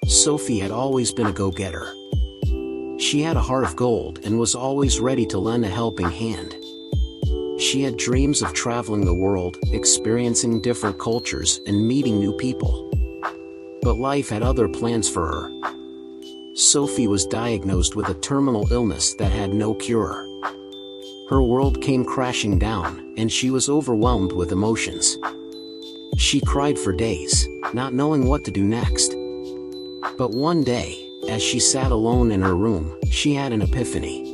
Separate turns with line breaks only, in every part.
Sophie had always been a go-getter. She had a heart of gold and was always ready to lend a helping hand. She had dreams of traveling the world, experiencing different cultures, and meeting new people. But life had other plans for her. Sophie was diagnosed with a terminal illness that had no cure. Her world came crashing down, and she was overwhelmed with emotions. She cried for days, not knowing what to do next. But one day, as she sat alone in her room, she had an epiphany.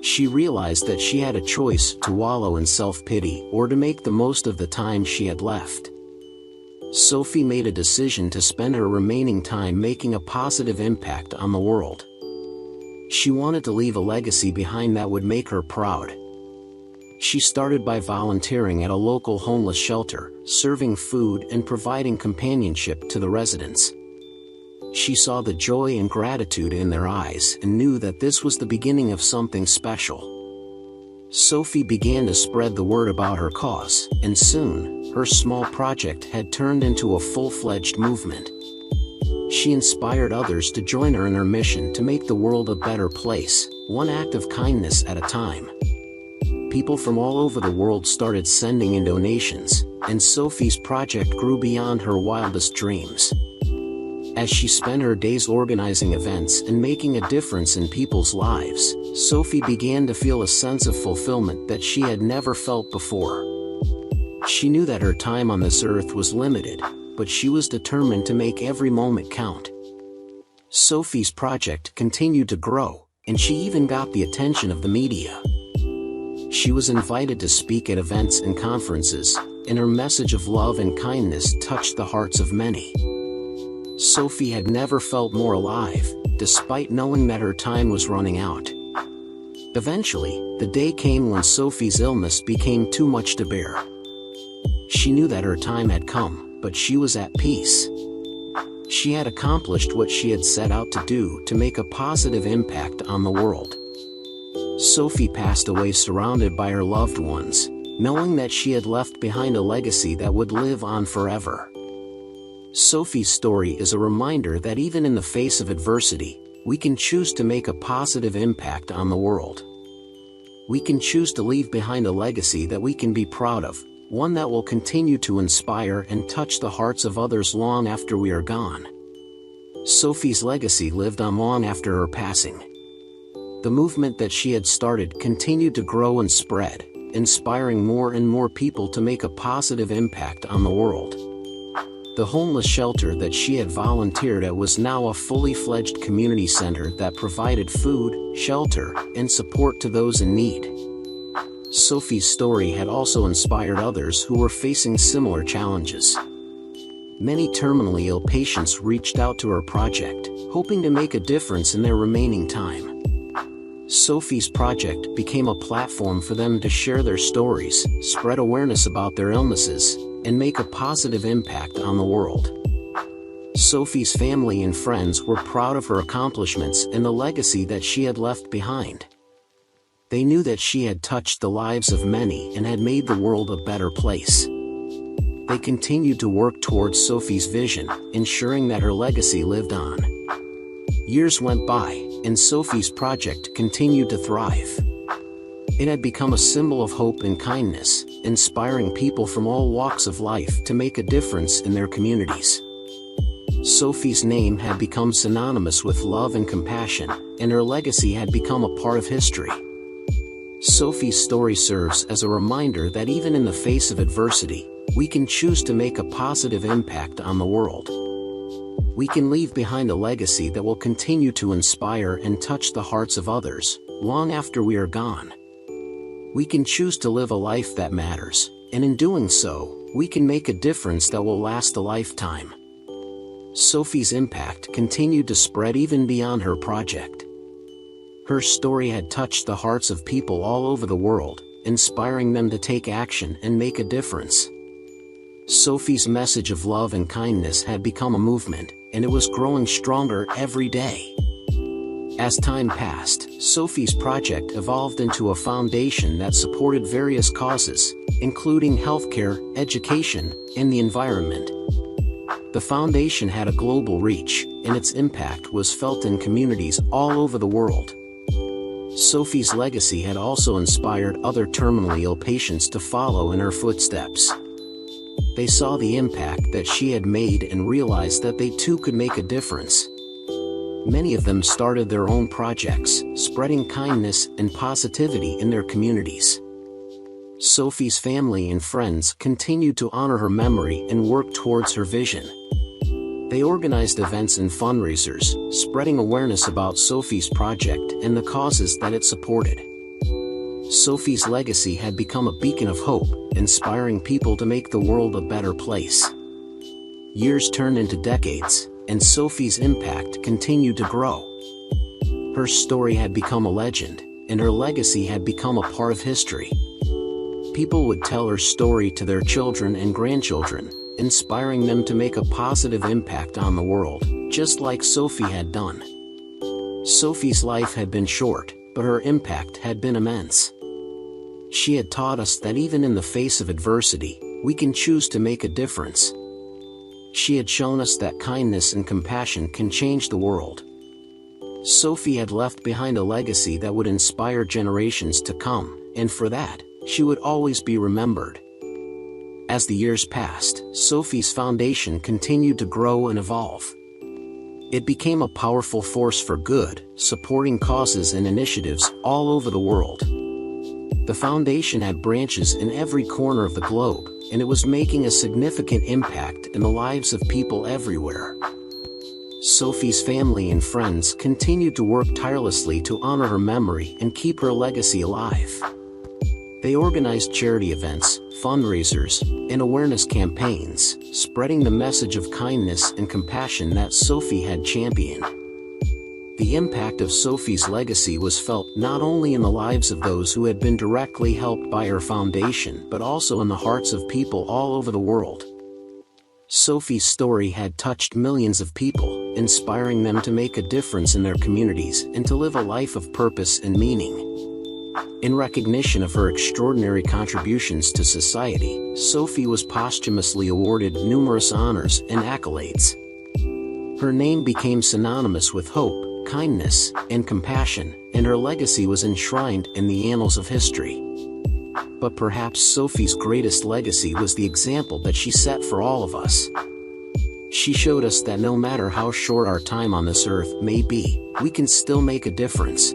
She realized that she had a choice to wallow in self-pity or to make the most of the time she had left. Sophie made a decision to spend her remaining time making a positive impact on the world. She wanted to leave a legacy behind that would make her proud. She started by volunteering at a local homeless shelter, serving food and providing companionship to the residents. She saw the joy and gratitude in their eyes and knew that this was the beginning of something special. Sophie began to spread the word about her cause, and soon, her small project had turned into a full-fledged movement. She inspired others to join her in her mission to make the world a better place, one act of kindness at a time. People from all over the world started sending in donations, and Sophie's project grew beyond her wildest dreams. As she spent her days organizing events and making a difference in people's lives, Sophie began to feel a sense of fulfillment that she had never felt before. She knew that her time on this earth was limited, but she was determined to make every moment count. Sophie's project continued to grow, and she even got the attention of the media. She was invited to speak at events and conferences, and her message of love and kindness touched the hearts of many. Sophie had never felt more alive, despite knowing that her time was running out. Eventually, the day came when Sophie's illness became too much to bear. She knew that her time had come, but she was at peace. She had accomplished what she had set out to do to make a positive impact on the world. Sophie passed away surrounded by her loved ones, knowing that she had left behind a legacy that would live on forever. Sophie's story is a reminder that even in the face of adversity, we can choose to make a positive impact on the world. We can choose to leave behind a legacy that we can be proud of, one that will continue to inspire and touch the hearts of others long after we are gone. Sophie's legacy lived on long after her passing. The movement that she had started continued to grow and spread, inspiring more and more people to make a positive impact on the world. The homeless shelter that she had volunteered at was now a fully fledged community center that provided food, shelter, and support to those in need. Sophie's story had also inspired others who were facing similar challenges. Many terminally ill patients reached out to her project, hoping to make a difference in their remaining time. Sophie's project became a platform for them to share their stories, spread awareness about their illnesses, and make a positive impact on the world. Sophie's family and friends were proud of her accomplishments and the legacy that she had left behind. They knew that she had touched the lives of many and had made the world a better place. They continued to work towards Sophie's vision, ensuring that her legacy lived on. Years went by, and Sophie's project continued to thrive. It had become a symbol of hope and kindness, inspiring people from all walks of life to make a difference in their communities. Sophie's name had become synonymous with love and compassion, and her legacy had become a part of history. Sophie's story serves as a reminder that even in the face of adversity, we can choose to make a positive impact on the world. We can leave behind a legacy that will continue to inspire and touch the hearts of others, long after we are gone. We can choose to live a life that matters, and in doing so, we can make a difference that will last a lifetime. Sophie's impact continued to spread even beyond her project. Her story had touched the hearts of people all over the world, inspiring them to take action and make a difference. Sophie's message of love and kindness had become a movement, and it was growing stronger every day. As time passed, Sophie's project evolved into a foundation that supported various causes, including healthcare, education, and the environment. The foundation had a global reach, and its impact was felt in communities all over the world. Sophie's legacy had also inspired other terminally ill patients to follow in her footsteps. They saw the impact that she had made and realized that they too could make a difference. Many of them started their own projects, spreading kindness and positivity in their communities. Sophie's family and friends continued to honor her memory and work towards her vision. They organized events and fundraisers, spreading awareness about Sophie's project and the causes that it supported. Sophie's legacy had become a beacon of hope, inspiring people to make the world a better place. Years turned into decades, and Sophie's impact continued to grow. Her story had become a legend, and her legacy had become a part of history. People would tell her story to their children and grandchildren, inspiring them to make a positive impact on the world, just like Sophie had done. Sophie's life had been short, but her impact had been immense. She had taught us that even in the face of adversity, we can choose to make a difference. She had shown us that kindness and compassion can change the world. Sophie had left behind a legacy that would inspire generations to come, and for that, she would always be remembered. As the years passed, Sophie's foundation continued to grow and evolve. It became a powerful force for good, supporting causes and initiatives all over the world. The foundation had branches in every corner of the globe, and it was making a significant impact in the lives of people everywhere. Sophie's family and friends continued to work tirelessly to honor her memory and keep her legacy alive. They organized charity events, fundraisers, and awareness campaigns, spreading the message of kindness and compassion that Sophie had championed. The impact of Sophie's legacy was felt not only in the lives of those who had been directly helped by her foundation but also in the hearts of people all over the world. Sophie's story had touched millions of people, inspiring them to make a difference in their communities and to live a life of purpose and meaning. In recognition of her extraordinary contributions to society, Sophie was posthumously awarded numerous honors and accolades. Her name became synonymous with hope, kindness, and compassion, and her legacy was enshrined in the annals of history. But perhaps Sophie's greatest legacy was the example that she set for all of us. She showed us that no matter how short our time on this earth may be, we can still make a difference.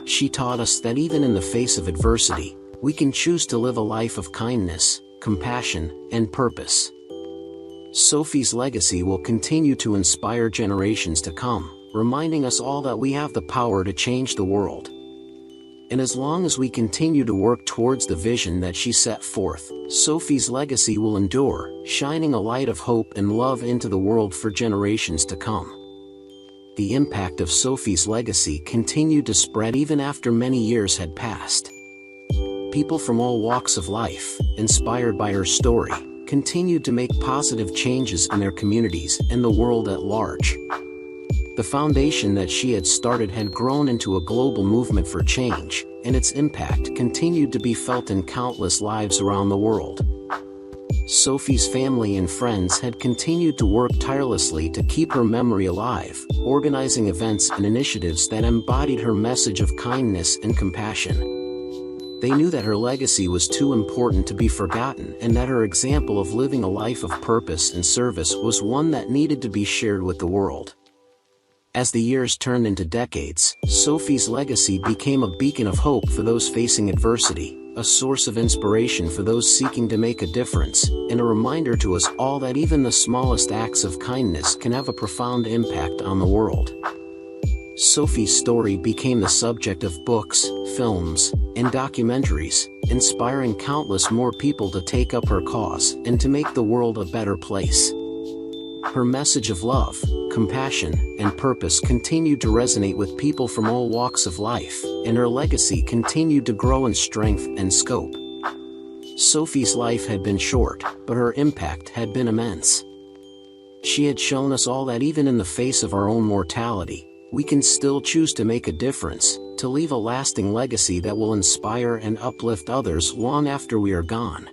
She taught us that even in the face of adversity, we can choose to live a life of kindness, compassion, and purpose. Sophie's legacy will continue to inspire generations to come, reminding us all that we have the power to change the world. And as long as we continue to work towards the vision that she set forth, Sophie's legacy will endure, shining a light of hope and love into the world for generations to come. The impact of Sophie's legacy continued to spread even after many years had passed. People from all walks of life, inspired by her story, continued to make positive changes in their communities and the world at large. The foundation that she had started had grown into a global movement for change, and its impact continued to be felt in countless lives around the world. Sophie's family and friends had continued to work tirelessly to keep her memory alive, organizing events and initiatives that embodied her message of kindness and compassion. They knew that her legacy was too important to be forgotten and that her example of living a life of purpose and service was one that needed to be shared with the world. As the years turned into decades, Sophie's legacy became a beacon of hope for those facing adversity, a source of inspiration for those seeking to make a difference, and a reminder to us all that even the smallest acts of kindness can have a profound impact on the world. Sophie's story became the subject of books, films, and documentaries, inspiring countless more people to take up her cause and to make the world a better place. Her message of love, compassion, and purpose continued to resonate with people from all walks of life, and her legacy continued to grow in strength and scope. Sophie's life had been short, but her impact had been immense. She had shown us all that even in the face of our own mortality, we can still choose to make a difference, to leave a lasting legacy that will inspire and uplift others long after we are gone.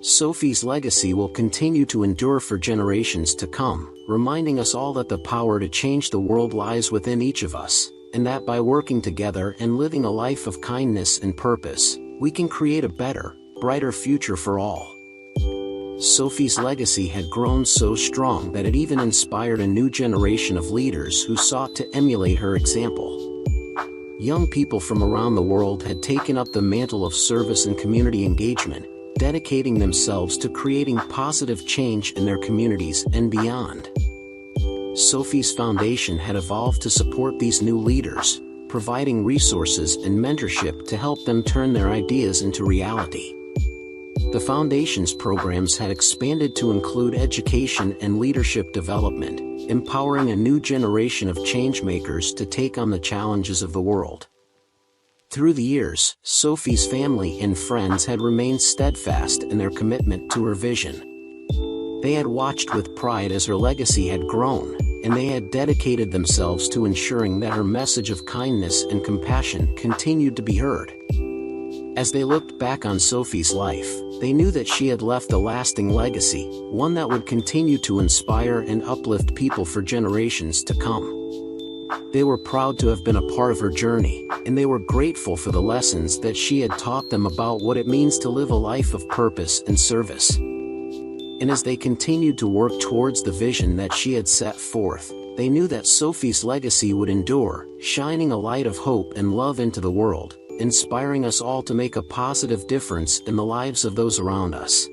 Sophie's legacy will continue to endure for generations to come, reminding us all that the power to change the world lies within each of us, and that by working together and living a life of kindness and purpose, we can create a better, brighter future for all. Sophie's legacy had grown so strong that it even inspired a new generation of leaders who sought to emulate her example. Young people from around the world had taken up the mantle of service and community engagement, dedicating themselves to creating positive change in their communities and beyond. Sophie's foundation had evolved to support these new leaders, providing resources and mentorship to help them turn their ideas into reality. The foundation's programs had expanded to include education and leadership development, empowering a new generation of changemakers to take on the challenges of the world. Through the years, Sophie's family and friends had remained steadfast in their commitment to her vision. They had watched with pride as her legacy had grown, and they had dedicated themselves to ensuring that her message of kindness and compassion continued to be heard. As they looked back on Sophie's life, they knew that she had left a lasting legacy, one that would continue to inspire and uplift people for generations to come. They were proud to have been a part of her journey, and they were grateful for the lessons that she had taught them about what it means to live a life of purpose and service. And as they continued to work towards the vision that she had set forth, they knew that Sophie's legacy would endure, shining a light of hope and love into the world, inspiring us all to make a positive difference in the lives of those around us.